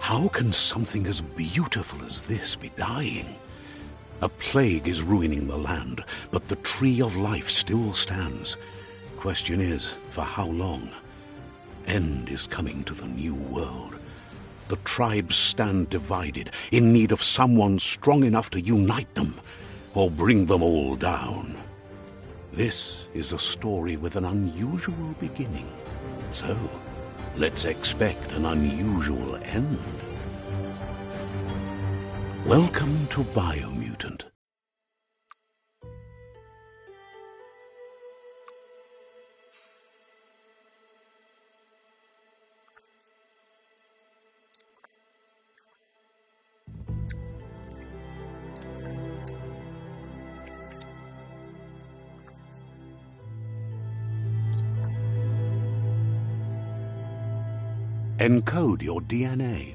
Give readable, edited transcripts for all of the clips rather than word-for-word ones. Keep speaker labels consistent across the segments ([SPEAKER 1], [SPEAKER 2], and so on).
[SPEAKER 1] How can something as beautiful as this be dying? A plague is ruining the land, but the tree of life still stands. Question is, for how long? End is coming to the new world. The tribes stand divided, in need of someone strong enough to unite them, or bring them all down. This is a story with an unusual beginning. So, let's expect an unusual end. Welcome to Biomutant. Encode your DNA.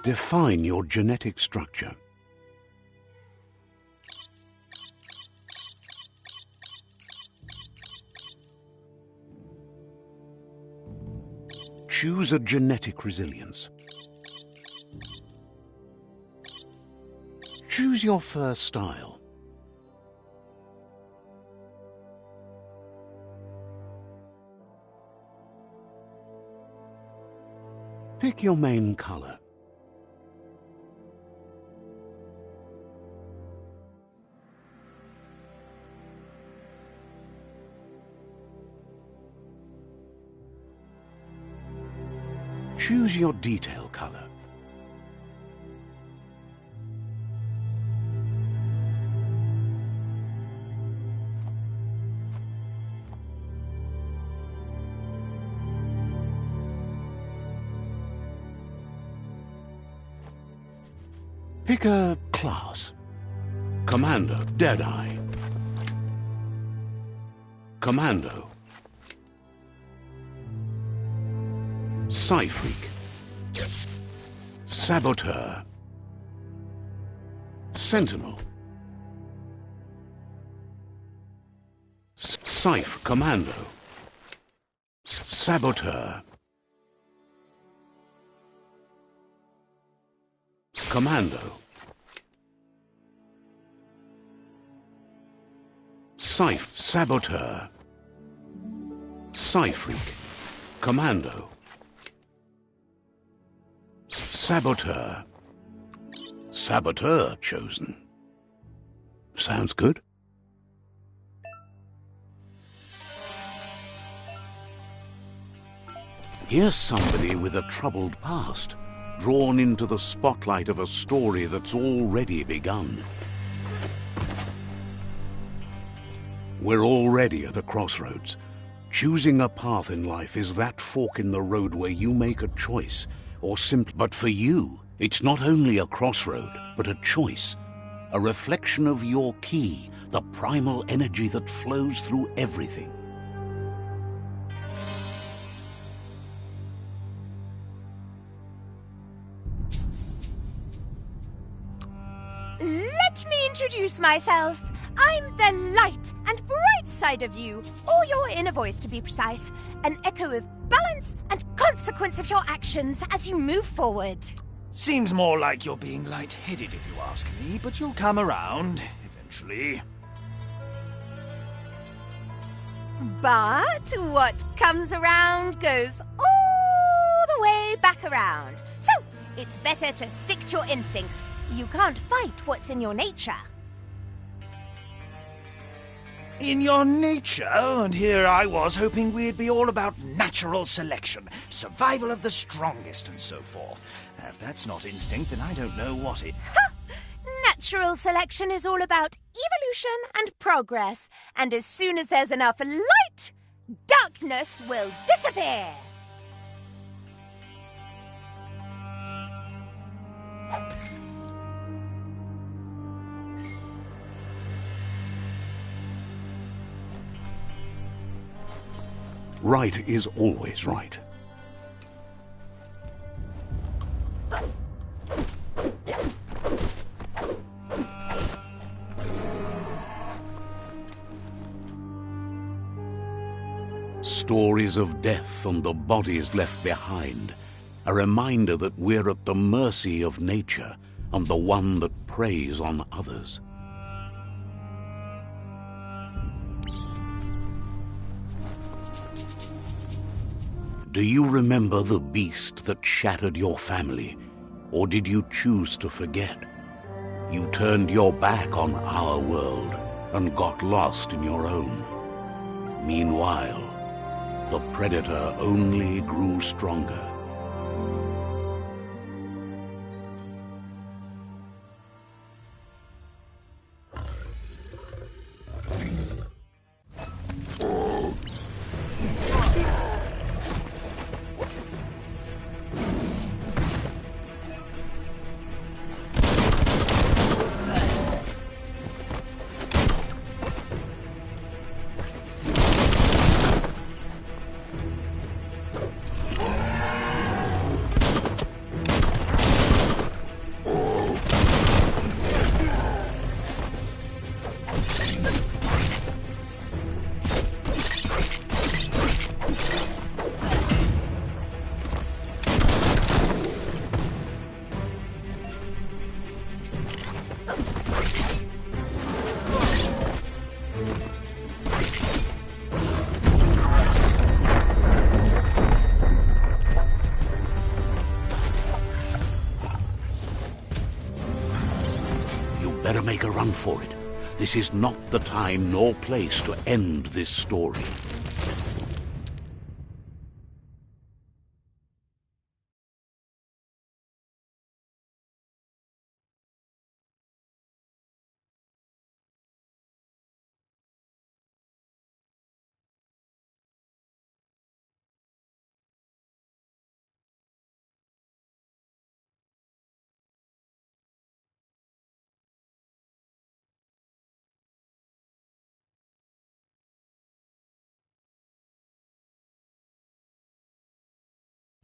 [SPEAKER 1] Define your genetic structure. Choose a genetic resilience. Choose your first style. Pick your main color. Choose your detail color. Pick a class. Commando, Deadeye. Commando. Psy-Freak. Saboteur. Sentinel. Scythe Commando. Saboteur. Commando. Scythe Saboteur. Psy-Freak. Commando. Saboteur. Saboteur chosen. Sounds good. Here's somebody with a troubled past, drawn into the spotlight of a story that's already begun. We're already at a crossroads. Choosing a path in life is that fork in the road where you make a choice. But for you, it's not only a crossroad, but a choice. A reflection of your key, the primal energy that flows through everything.
[SPEAKER 2] Let me introduce myself. I'm the light and bright side of you, or your inner voice to be precise, an echo of balance and consequence of your actions as you move forward.
[SPEAKER 3] Seems more like you're being light-headed if you ask me, but you'll come around, eventually.
[SPEAKER 2] But what comes around goes all the way back around. So, it's better to stick to your instincts. You can't fight what's in your nature.
[SPEAKER 3] In your nature, and here I was hoping we'd be all about natural selection, survival of the strongest, and so forth. If that's not instinct, then I don't know what it...
[SPEAKER 2] Natural selection is all about evolution and progress, and as soon as there's enough light, darkness will disappear.
[SPEAKER 1] Right is always right. Stories of death and the bodies left behind, a reminder that we're at the mercy of nature and the one that preys on others. Do you remember the beast that shattered your family, or did you choose to forget? You turned your back on our world and got lost in your own. Meanwhile, the predator only grew stronger. Better make a run for it. This is not the time nor place to end this story.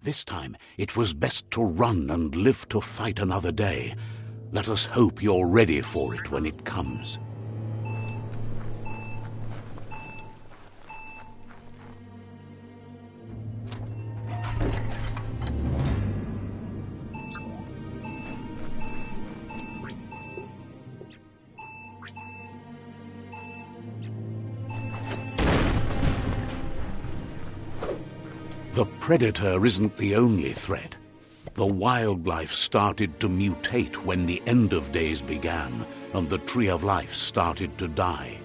[SPEAKER 1] This time, it was best to run and live to fight another day. Let us hope you're ready for it when it comes. The predator isn't the only threat. The wildlife started to mutate when the end of days began, and the tree of life started to die.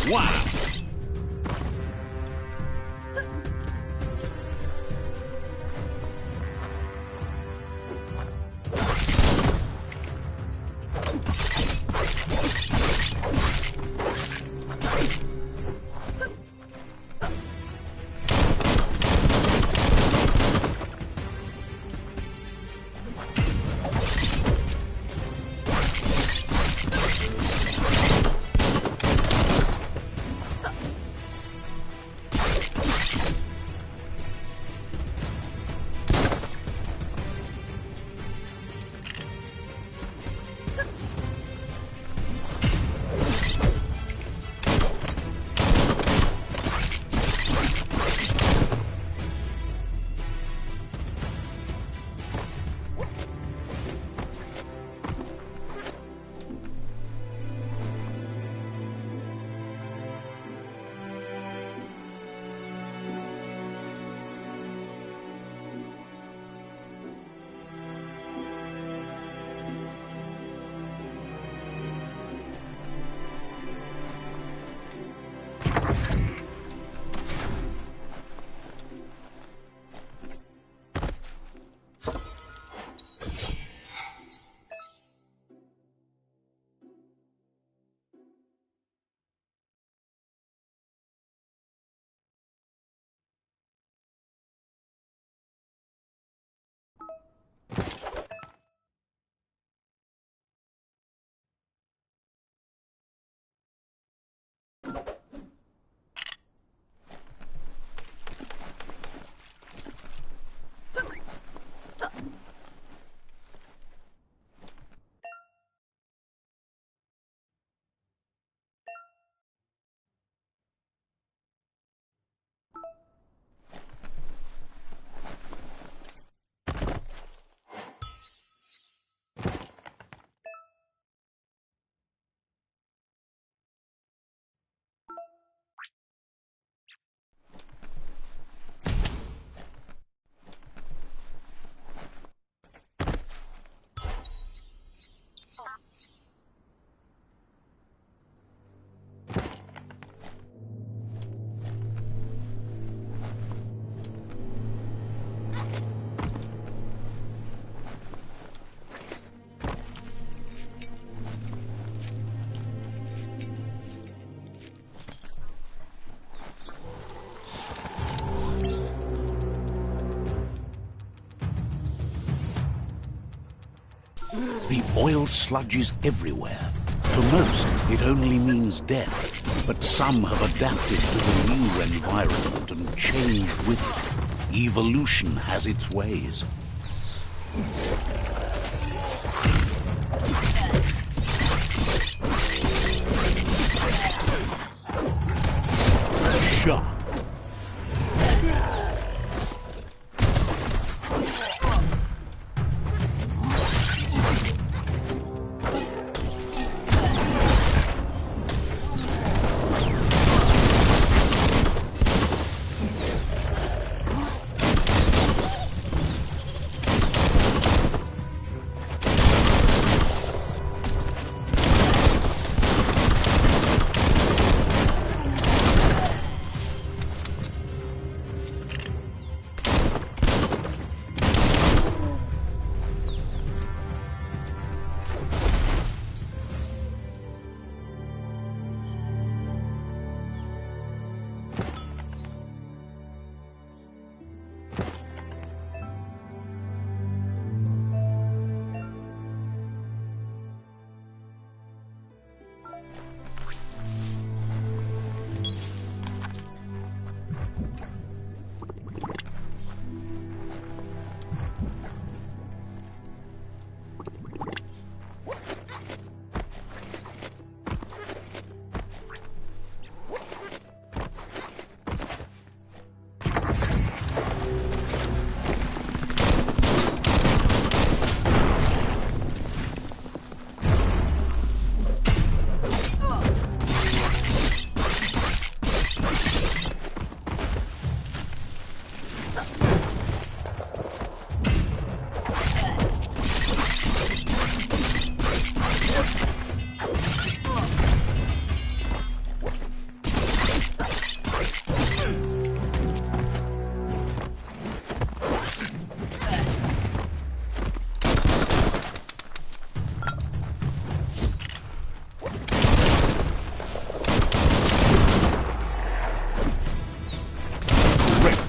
[SPEAKER 1] Wow! Oil sludges everywhere. To most, it only means death, but some have adapted to the new environment and changed with it. Evolution has its ways. Sharp.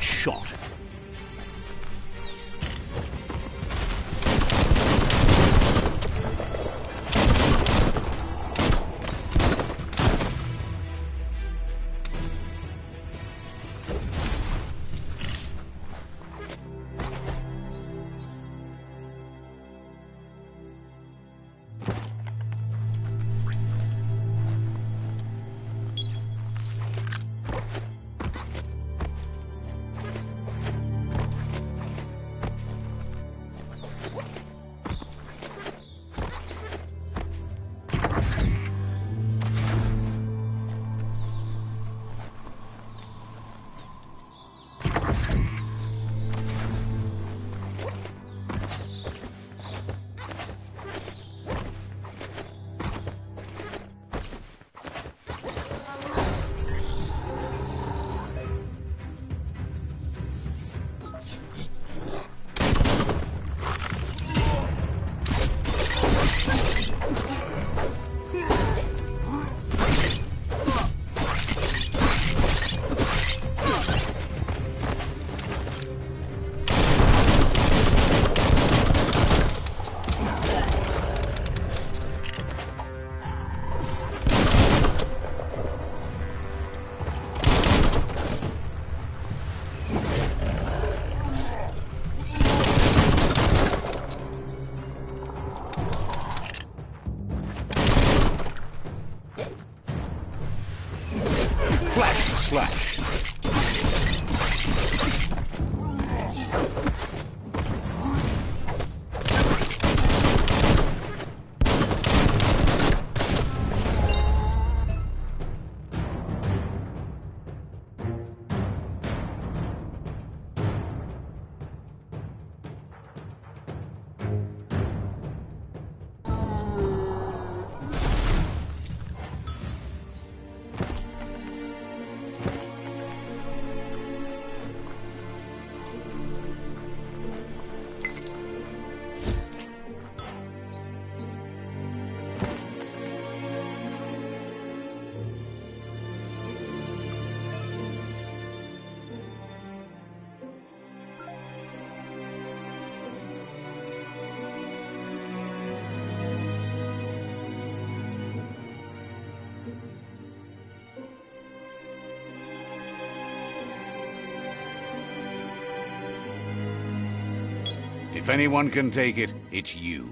[SPEAKER 1] Shot. Slash. If anyone can take it, it's you.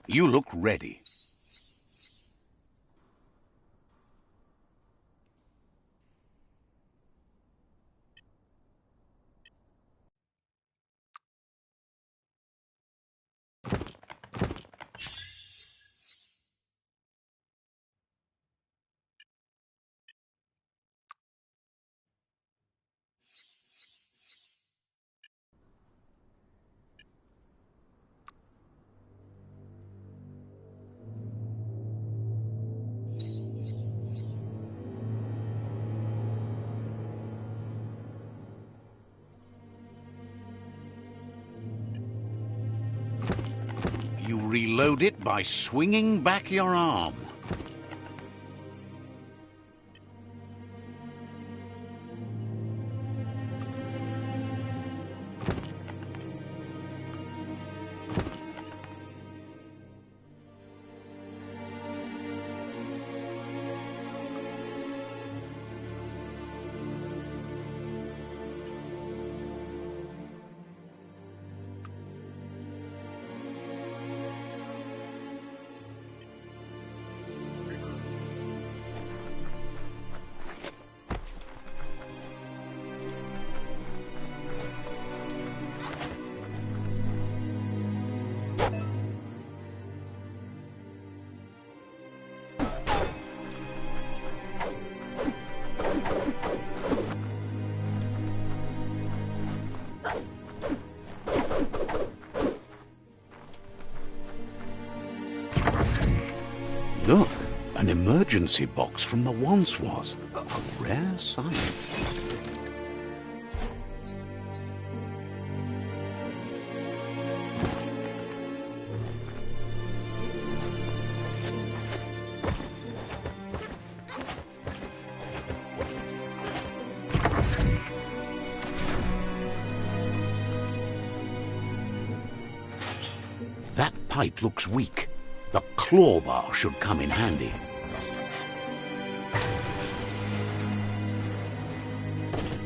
[SPEAKER 1] You look ready. You reload it by swinging back your arm. Look, an emergency box from the once was. A rare sight. That pipe looks weak. The claw bar should come in handy.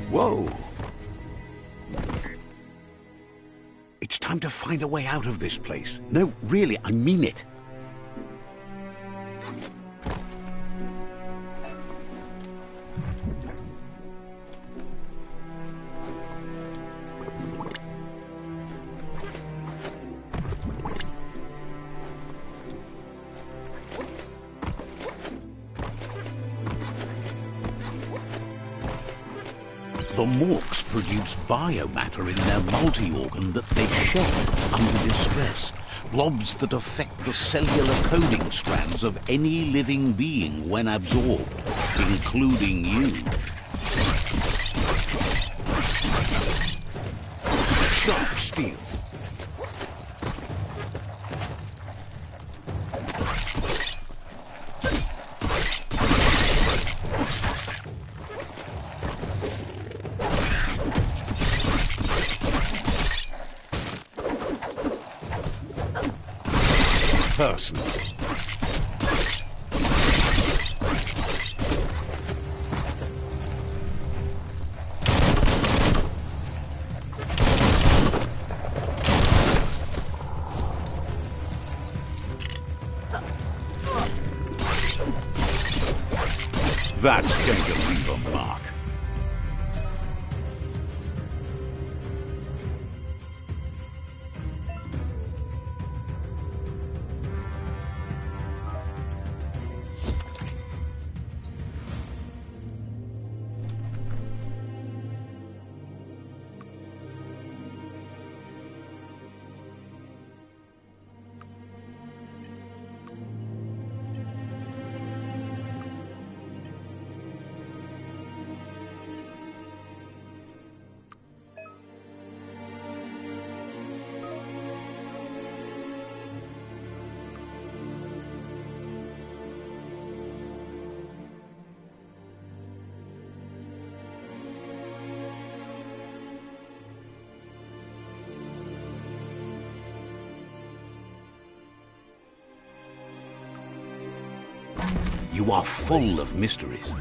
[SPEAKER 1] Whoa! It's time to find a way out of this place. No, really, I mean it. The morks produce biomatter in their multi-organ that they shed under distress. Blobs that affect the cellular coding strands of any living being when absorbed, including you. Sharp steel. Person. That's going to leave a mark. You are full of mysteries.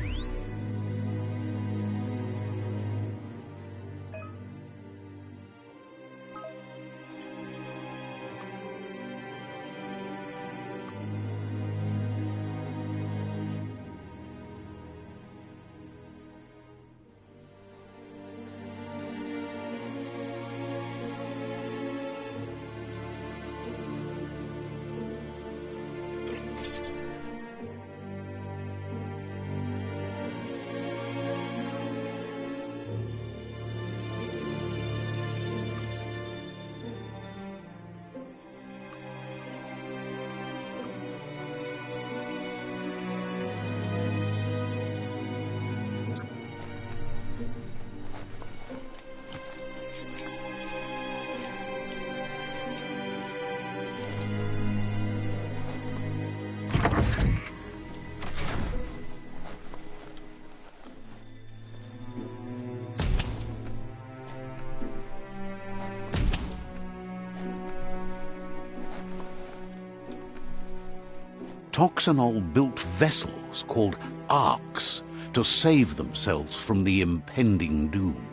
[SPEAKER 1] Toxanol built vessels called arks to save themselves from the impending doom.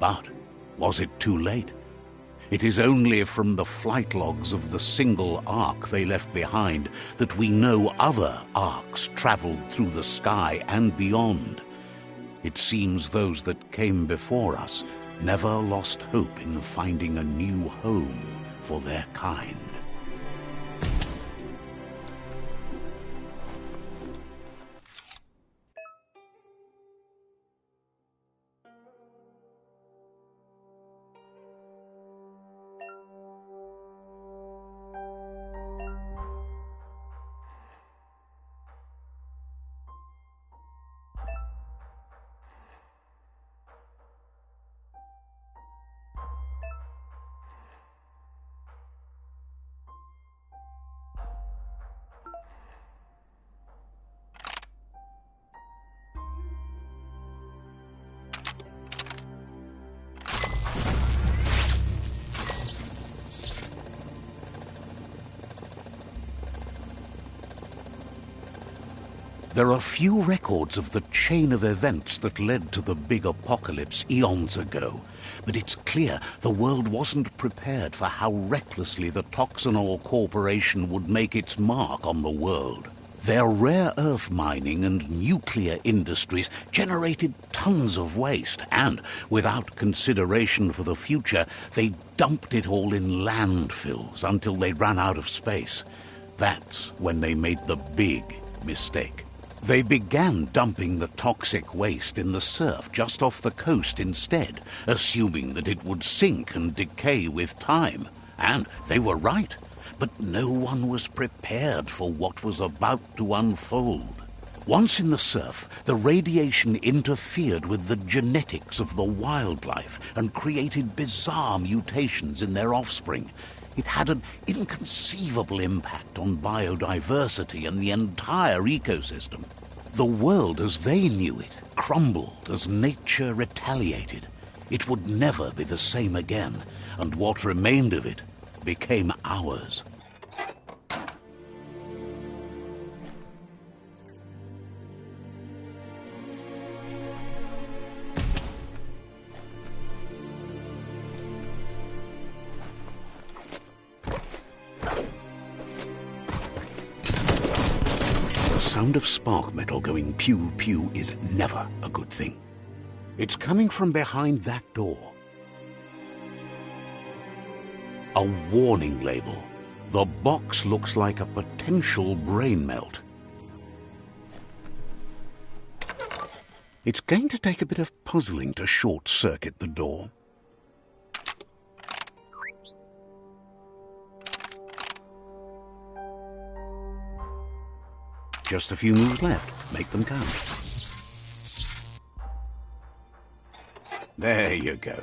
[SPEAKER 1] But was it too late? It is only from the flight logs of the single ark they left behind that we know other arks traveled through the sky and beyond. It seems those that came before us never lost hope in finding a new home for their kind. There are few records of the chain of events that led to the big apocalypse eons ago, but it's clear the world wasn't prepared for how recklessly the Toxanol Corporation would make its mark on the world. Their rare earth mining and nuclear industries generated tons of waste, and, without consideration for the future, they dumped it all in landfills until they ran out of space. That's when they made the big mistake. They began dumping the toxic waste in the surf just off the coast instead, assuming that it would sink and decay with time. And they were right, but no one was prepared for what was about to unfold. Once in the surf, the radiation interfered with the genetics of the wildlife and created bizarre mutations in their offspring. It had an inconceivable impact on biodiversity and the entire ecosystem. The world as they knew it crumbled as nature retaliated. It would never be the same again, and what remained of it became ours. sound of spark metal going pew-pew is never a good thing. It's coming from behind that door. A warning label. The box looks like a potential brain melt. It's going to take a bit of puzzling to short-circuit the door. Just a few moves left. Make them count. There you go.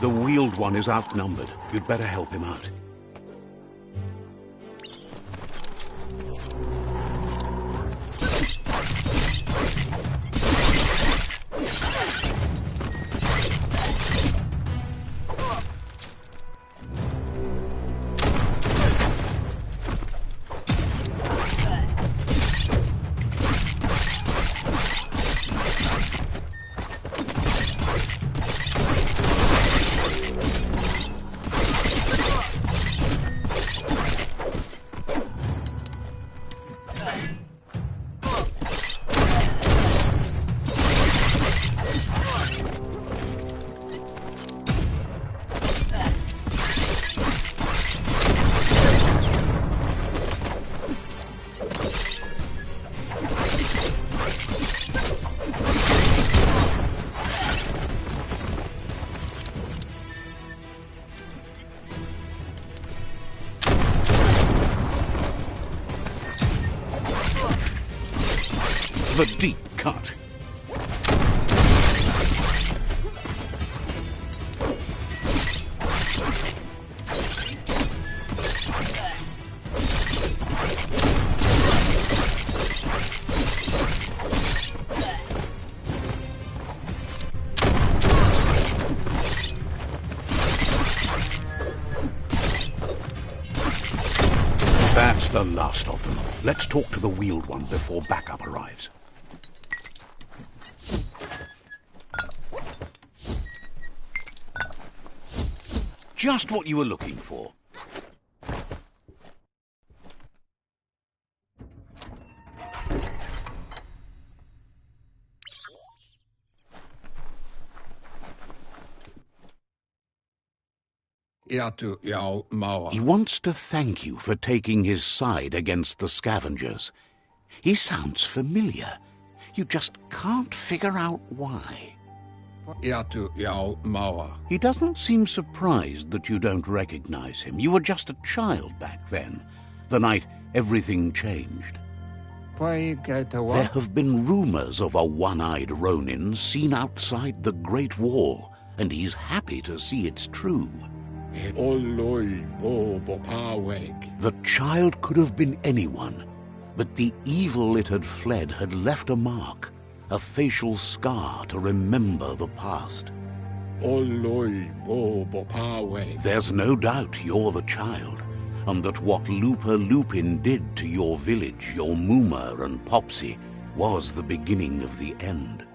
[SPEAKER 1] The wheeled one is outnumbered. You'd better help him out. The deep cut. That's the last of them. Let's talk to the wheeled one before backup arrives. Just what you were looking for. He wants to thank you for taking his side against the scavengers. He sounds familiar. You just can't figure out why. He doesn't seem surprised that you don't recognize him. You were just a child back then, the night everything changed. There have been rumors of a one-eyed Ronin seen outside the Great Wall, and he's happy to see it's true. The child could have been anyone, but the evil it had fled had left a mark. A facial scar to remember the past. There's no doubt you're the child, and that what Lupa Lupin did to your village, your Muma and Popsy, was the beginning of the end.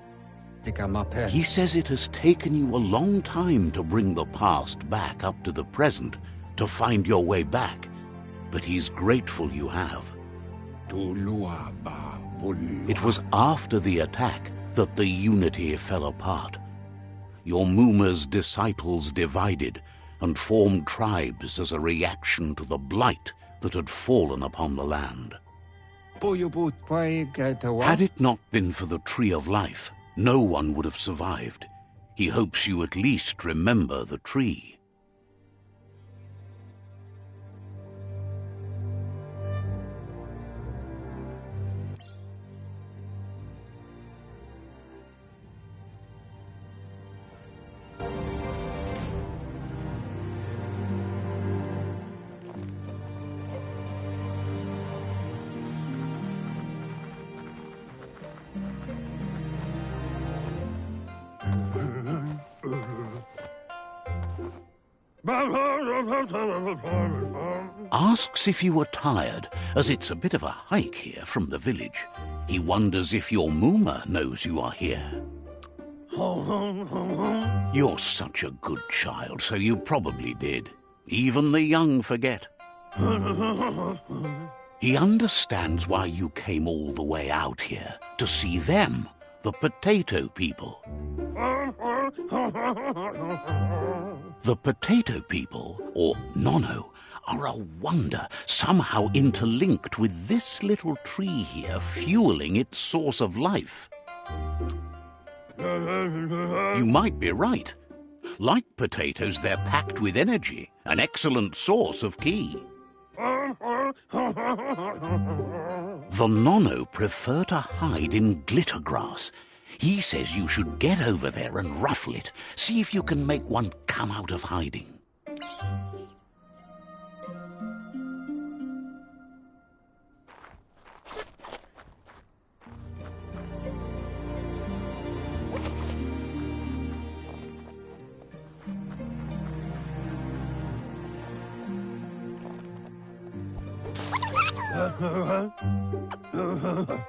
[SPEAKER 1] He says it has taken you a long time to bring the past back up to the present, to find your way back, but he's grateful you have. It was after the attack that the unity fell apart. Your Muma's disciples divided and formed tribes as a reaction to the blight that had fallen upon the land. Had it not been for the Tree of Life, no one would have survived. He hopes you at least remember the tree. Asks if you are tired, as it's a bit of a hike here from the village. He wonders if your Mooma knows you are here. You're such a good child, so you probably did. Even the young forget. He understands why you came all the way out here, to see them, the potato people. The potato people, or Nono, are a wonder, somehow interlinked with this little tree here, fueling its source of life. You might be right. Like potatoes, they're packed with energy, an excellent source of ki. The Nono prefer to hide in glitter grass. He says you should get over there and ruffle it. See if you can make one come out of hiding.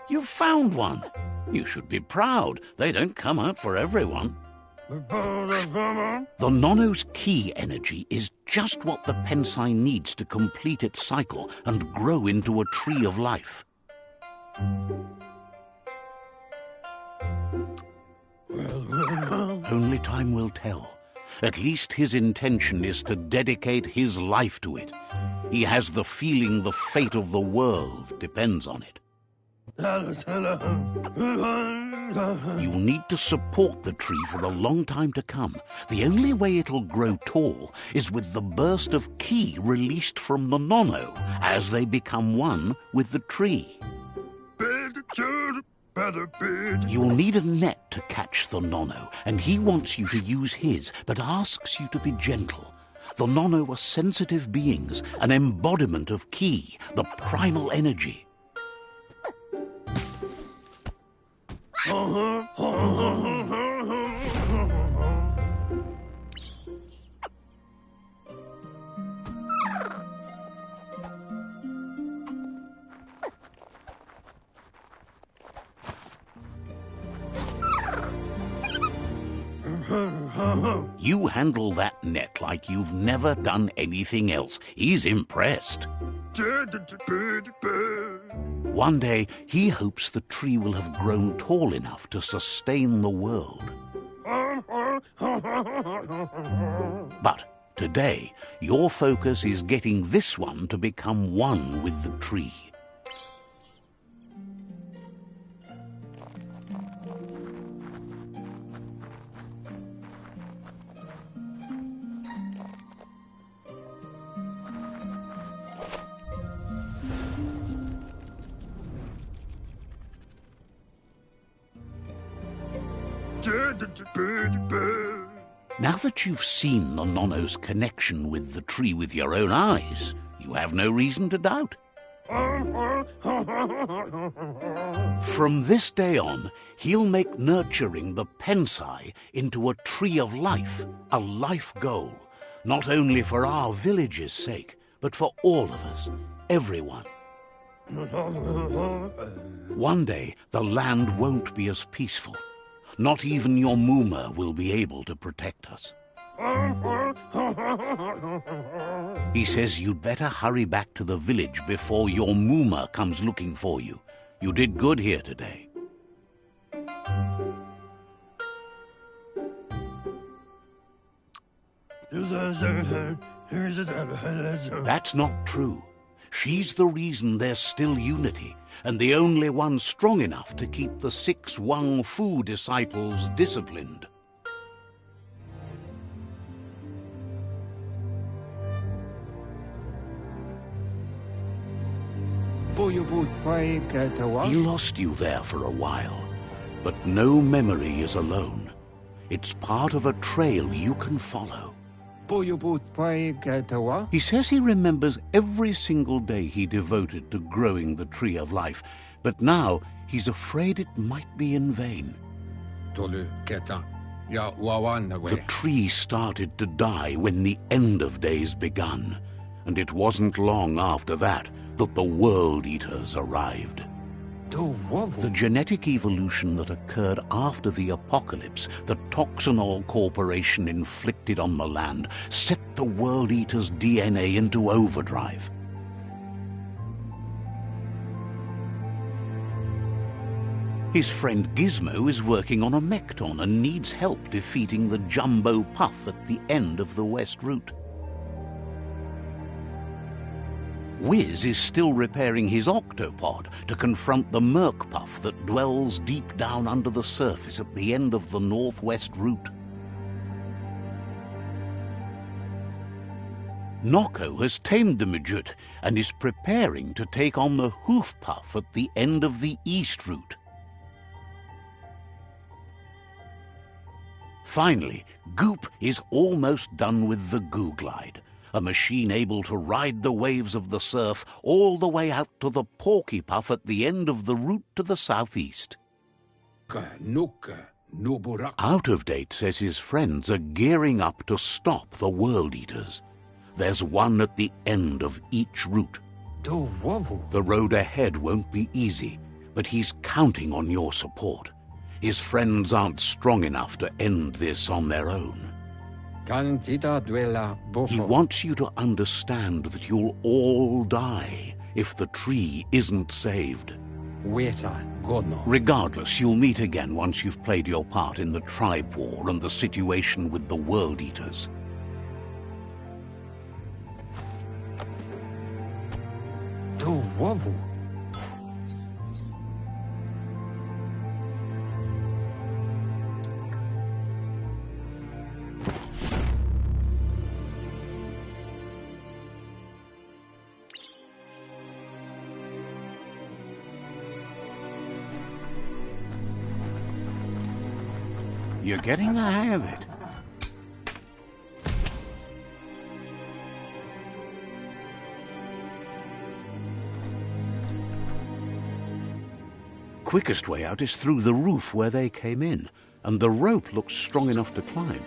[SPEAKER 1] You've found one. You should be proud. They don't come out for everyone. The Nono's ki energy is just what the Pensai needs to complete its cycle and grow into a tree of life. Only time will tell. At least his intention is to dedicate his life to it. He has the feeling the fate of the world depends on it. You'll need to support the tree for a long time to come. The only way it'll grow tall is with the burst of ki released from the Nono as they become one with the tree. You'll need a net to catch the Nono, and he wants you to use his, but asks you to be gentle. The Nono are sensitive beings, an embodiment of ki, the primal energy. You handle that net like you've never done anything else. He's impressed. One day, he hopes the tree will have grown tall enough to sustain the world. But today, your focus is getting this one to become one with the tree. Now that you've seen the Nono's connection with the tree with your own eyes, you have no reason to doubt. From this day on, he'll make nurturing the Pensai into a tree of life, a life goal, not only for our village's sake, but for all of us, everyone. One day, the land won't be as peaceful. Not even your Mooma will be able to protect us. He says you'd better hurry back to the village before your Mooma comes looking for you. You did good here today. That's not true. She's the reason there's still unity, and the only one strong enough to keep the 6 Wang Fu disciples disciplined. He lost you there for a while, but no memory is alone. It's part of a trail you can follow. He says he remembers every single day he devoted to growing the tree of life, but now he's afraid it might be in vain. The tree started to die when the end of days begun, and it wasn't long after that that the World Eaters arrived. The genetic evolution that occurred after the apocalypse the Toxanol Corporation inflicted on the land set the World Eater's DNA into overdrive. His friend Gizmo is working on a Mekton and needs help defeating the Jumbo Puff at the end of the West Route. Wiz is still repairing his octopod to confront the Merc Puff that dwells deep down under the surface at the end of the Northwest Route. Nocco has tamed the Midget and is preparing to take on the Hoof Puff at the end of the East Route. Finally, Goop is almost done with the Googlide, a machine able to ride the waves of the surf all the way out to the Porky Puff at the end of the route to the southeast. Out of Date says his friends are gearing up to stop the World Eaters. There's one at the end of each route. The road ahead won't be easy, but he's counting on your support. His friends aren't strong enough to end this on their own. He wants you to understand that you'll all die if the tree isn't saved. Regardless, you'll meet again once you've played your part in the tribe war and the situation with the World Eaters. You're getting the hang of it. Quickest way out is through the roof where they came in, and the rope looks strong enough to climb.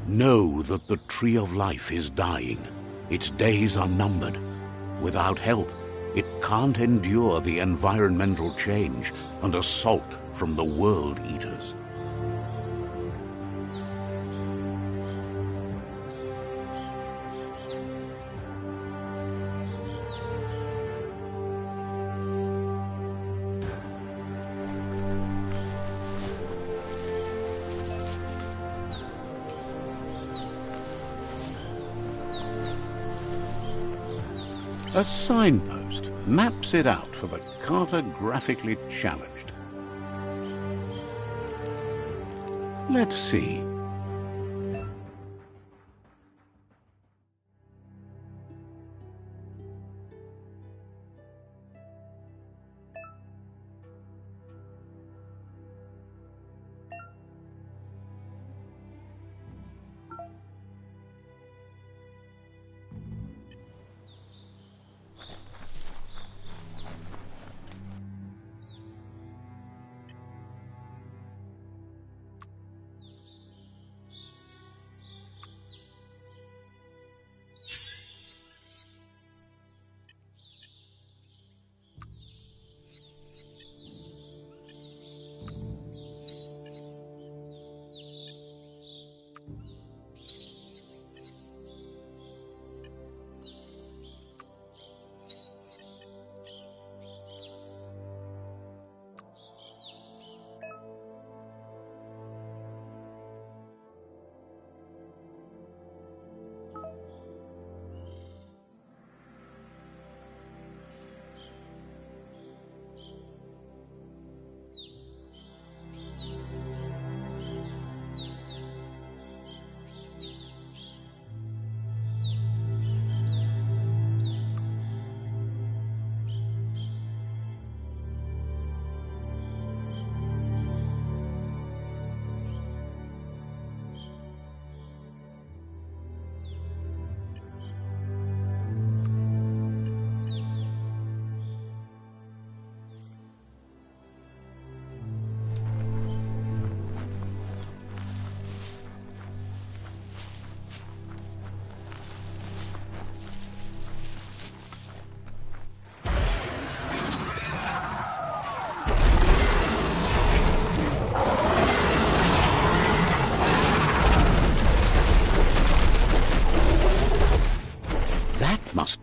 [SPEAKER 1] Know that the Tree of Life is dying. Its days are numbered. Without help, it can't endure the environmental change and assault from the World Eaters. A signpost maps it out for the cartographically challenged. Let's see.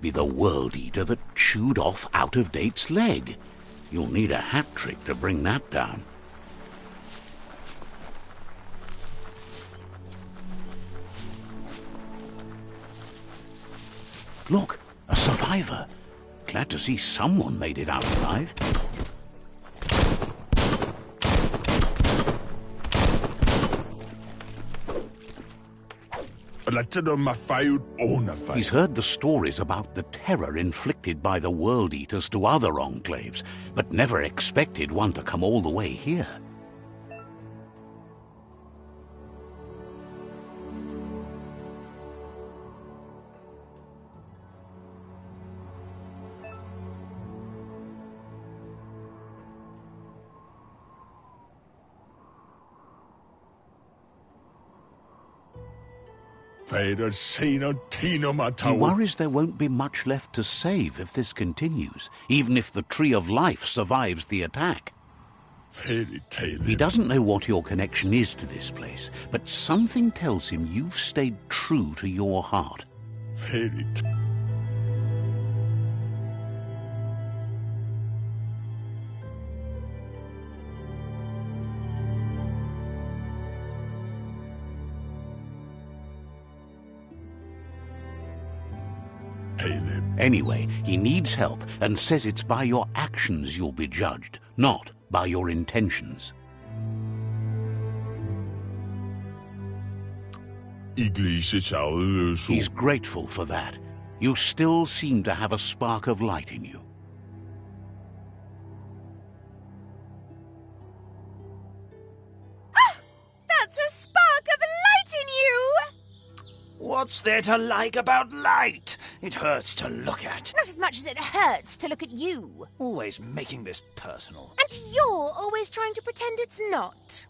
[SPEAKER 1] be the World Eater that chewed off Out-of-Date's leg. You'll need a hat trick to bring that down. Look, a survivor. Glad to see someone made it out alive. He's heard the stories about the terror inflicted by the World Eaters to other enclaves, but never expected one to come all the way here. He worries there won't be much left to save if this continues, even if the Tree of Life survives the attack. He doesn't know what your connection is to this place, but something tells him you've stayed true to your heart. Anyway, he needs help and says it's by your actions you'll be judged, not by your intentions. He's grateful for that. You still seem to have a spark of light in you.
[SPEAKER 2] Ah! That's a spark of light in you!
[SPEAKER 3] What's there to like about light? It hurts to look at.
[SPEAKER 2] Not as much as it hurts to look at you.
[SPEAKER 3] Always making this personal.
[SPEAKER 2] And you're always trying to pretend it's not.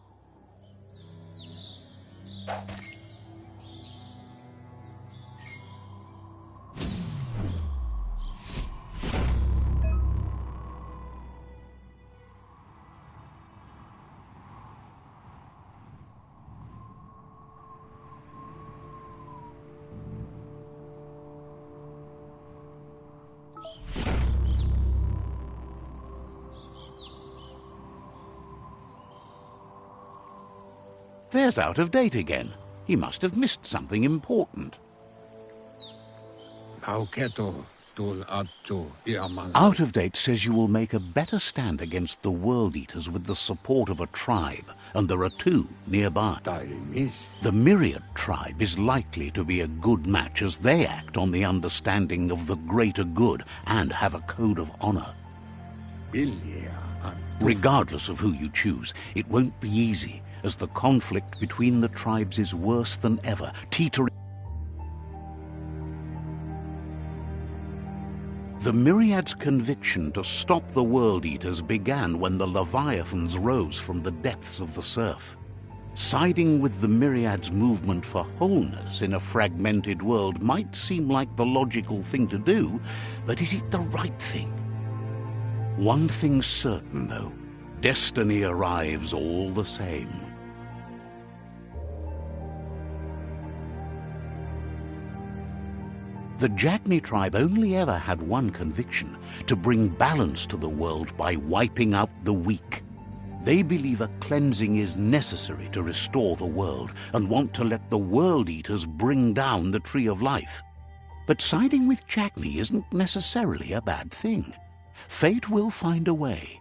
[SPEAKER 1] There's Out-of-Date again. He must have missed something important. Out-of-Date says you will make a better stand against the World Eaters with the support of a tribe, and there are two nearby. The Myriad tribe is likely to be a good match as they act on the understanding of the greater good and have a code of honor. Regardless of who you choose, it won't be easy, as the conflict between the tribes is worse than ever, teetering. The Myriad's conviction to stop the World Eaters began when the Leviathans rose from the depths of the surf. Siding with the Myriad's movement for wholeness in a fragmented world might seem like the logical thing to do, but is it the right thing? One thing's certain, though. Destiny arrives all the same. The Jagni tribe only ever had one conviction: to bring balance to the world by wiping out the weak. They believe a cleansing is necessary to restore the world and want to let the World Eaters bring down the Tree of Life. But siding with Jagni isn't necessarily a bad thing. Fate will find a way.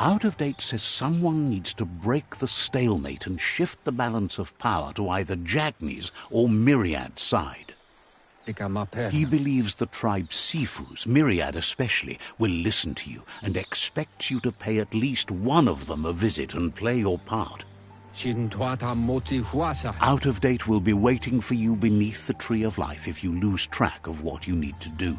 [SPEAKER 1] Out-of-Date says someone needs to break the stalemate and shift the balance of power to either Jagni's or Myriad's side. He believes the tribe Sifus, Myriad especially, will listen to you and expects you to pay at least one of them a visit and play your part. Out-of-Date will be waiting for you beneath the Tree of Life if you lose track of what you need to do.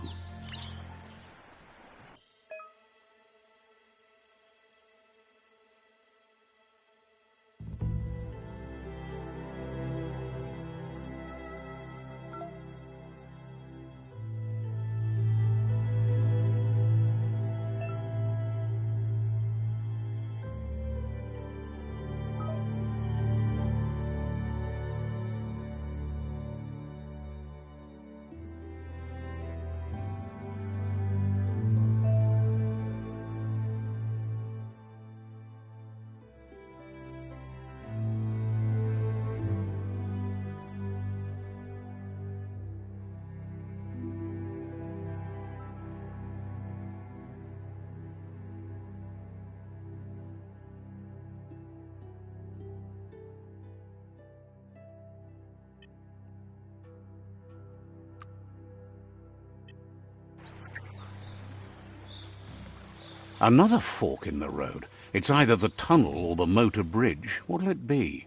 [SPEAKER 1] Another fork in the road. It's either the tunnel or the motor bridge. What'll it be?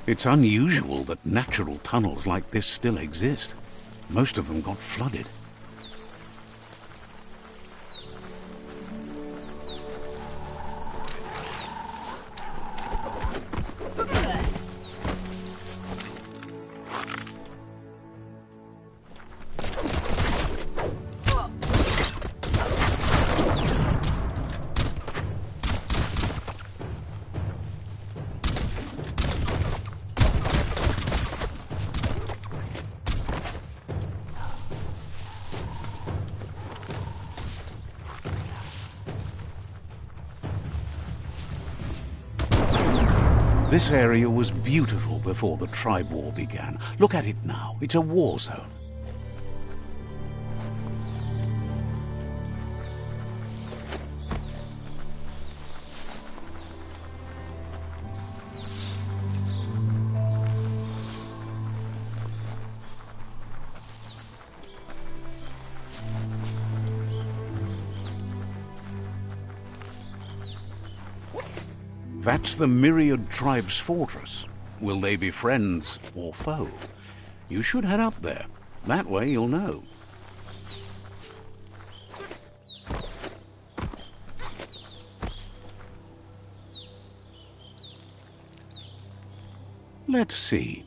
[SPEAKER 1] It's unusual that natural tunnels like this still exist. Most of them got flooded. This area was beautiful before the tribe war began. Look at it now. It's a war zone. That's the Myriad Tribe's fortress. Will they be friends or foe? You should head up there. That way you'll know. Let's see.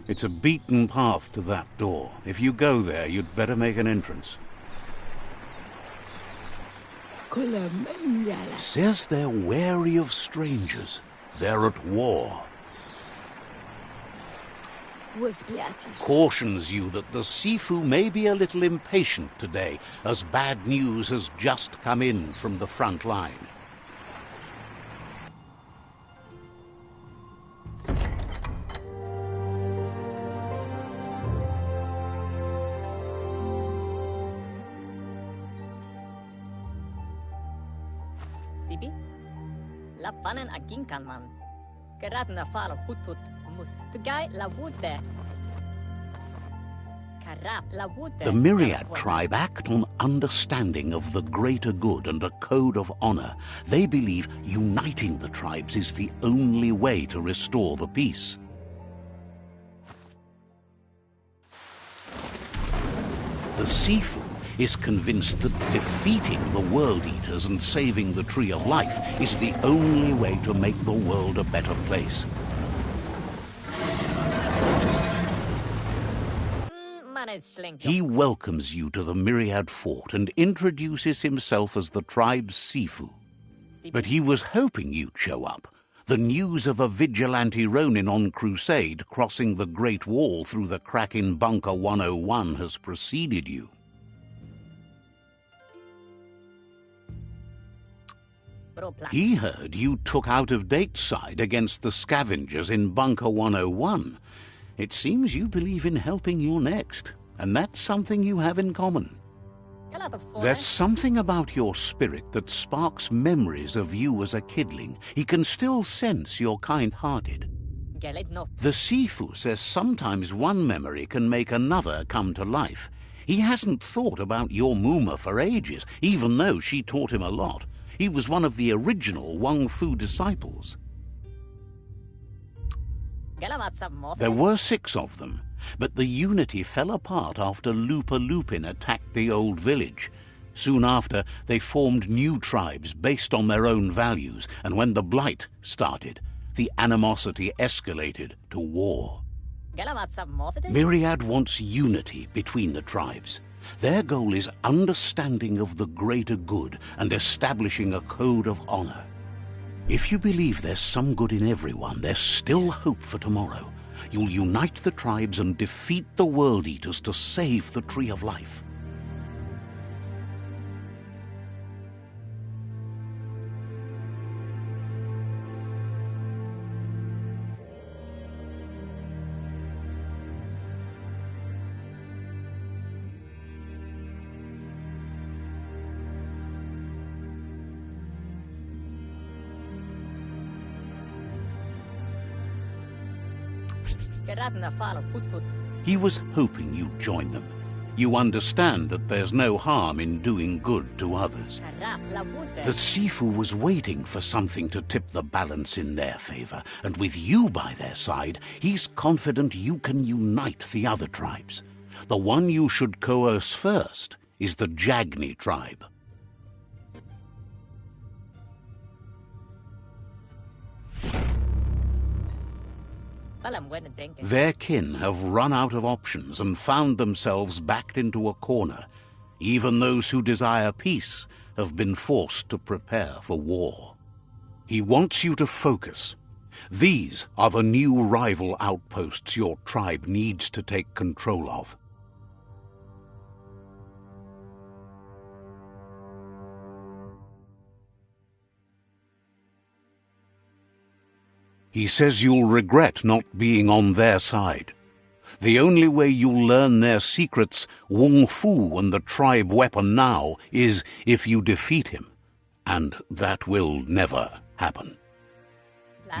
[SPEAKER 1] It's a beaten path to that door. If you go there, you'd better make an entrance. Says they're wary of strangers. They're at war. Cautions you that the Sifu may be a little impatient today, as bad news has just come in from the front line.
[SPEAKER 4] Sibi? La fanen aginkan man. Gerat na fal hutut mus. Tugai la wute. Karap la wute.
[SPEAKER 1] The Myriad tribe act on understanding of the greater good and a code of honor. They believe uniting the tribes is the only way to restore the peace. The Sifu is convinced that defeating the World Eaters and saving the Tree of Life is the only way to make the world a better place. He welcomes you to the Myriad Fort and introduces himself as the tribe's Sifu. But he was hoping you'd show up. The news of a vigilante Ronin on crusade crossing the Great Wall through the crack in Bunker 101 has preceded you. He heard you took out-of-date side against the scavengers in Bunker 101. It seems you believe in helping your next, and that's something you have in common. There's something about your spirit that sparks memories of you as a kidling. He can still sense you're kind-hearted. The Sifu says sometimes one memory can make another come to life. He hasn't thought about your Muma for ages, even though she taught him a lot. He was one of the original Wang Fu disciples. There were 6 of them, but the unity fell apart after Lupa Lupin attacked the old village. Soon after, they formed new tribes based on their own values, and when the Blight started, the animosity escalated to war. Myriad wants unity between the tribes. Their goal is understanding of the greater good and establishing a code of honor. If you believe there's some good in everyone, there's still hope for tomorrow. You'll unite the tribes and defeat the World Eaters to save the Tree of Life. He was hoping you'd join them. You understand that there's no harm in doing good to others. The Sifu was waiting for something to tip the balance in their favor, and with you by their side, he's confident you can unite the other tribes. The one you should coerce first is the Jagni tribe. Their kin have run out of options and found themselves backed into a corner. Even those who desire peace have been forced to prepare for war. He wants you to focus. These are the new rival outposts your tribe needs to take control of. He says you'll regret not being on their side. The only way you'll learn their secrets, Wung Fu and the tribe weapon now, is if you defeat him. And that will never happen.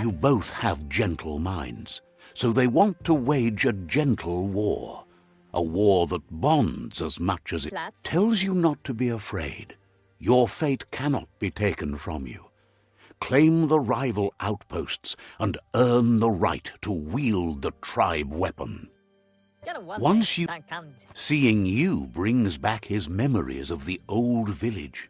[SPEAKER 1] You both have gentle minds, so they want to wage a gentle war. A war that bonds as much as it tells you not to be afraid. Your fate cannot be taken from you. Claim the rival outposts and earn the right to wield the tribe weapon. Seeing you brings back his memories of the old village.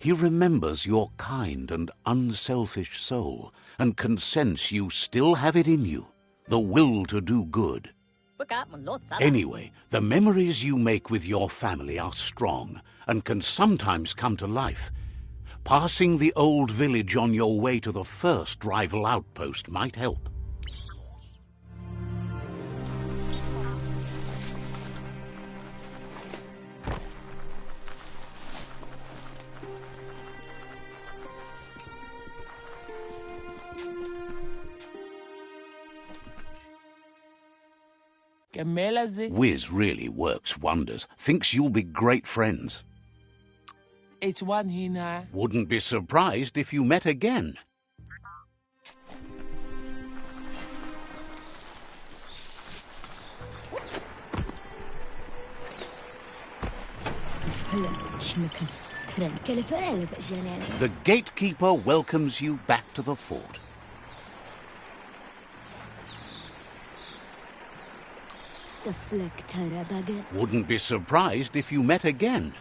[SPEAKER 1] He remembers your kind and unselfish soul and can sense you still have it in you, the will to do good. Anyway, the memories you make with your family are strong and can sometimes come to life. Passing the old village on your way to the first rival outpost might help. Wiz really works wonders. Thinks you'll be great friends. Wouldn't be surprised if you met again. The gatekeeper welcomes you back to the fort.
[SPEAKER 5] Mr. Fleck Terrabugger.
[SPEAKER 1] Wouldn't be surprised if you met again.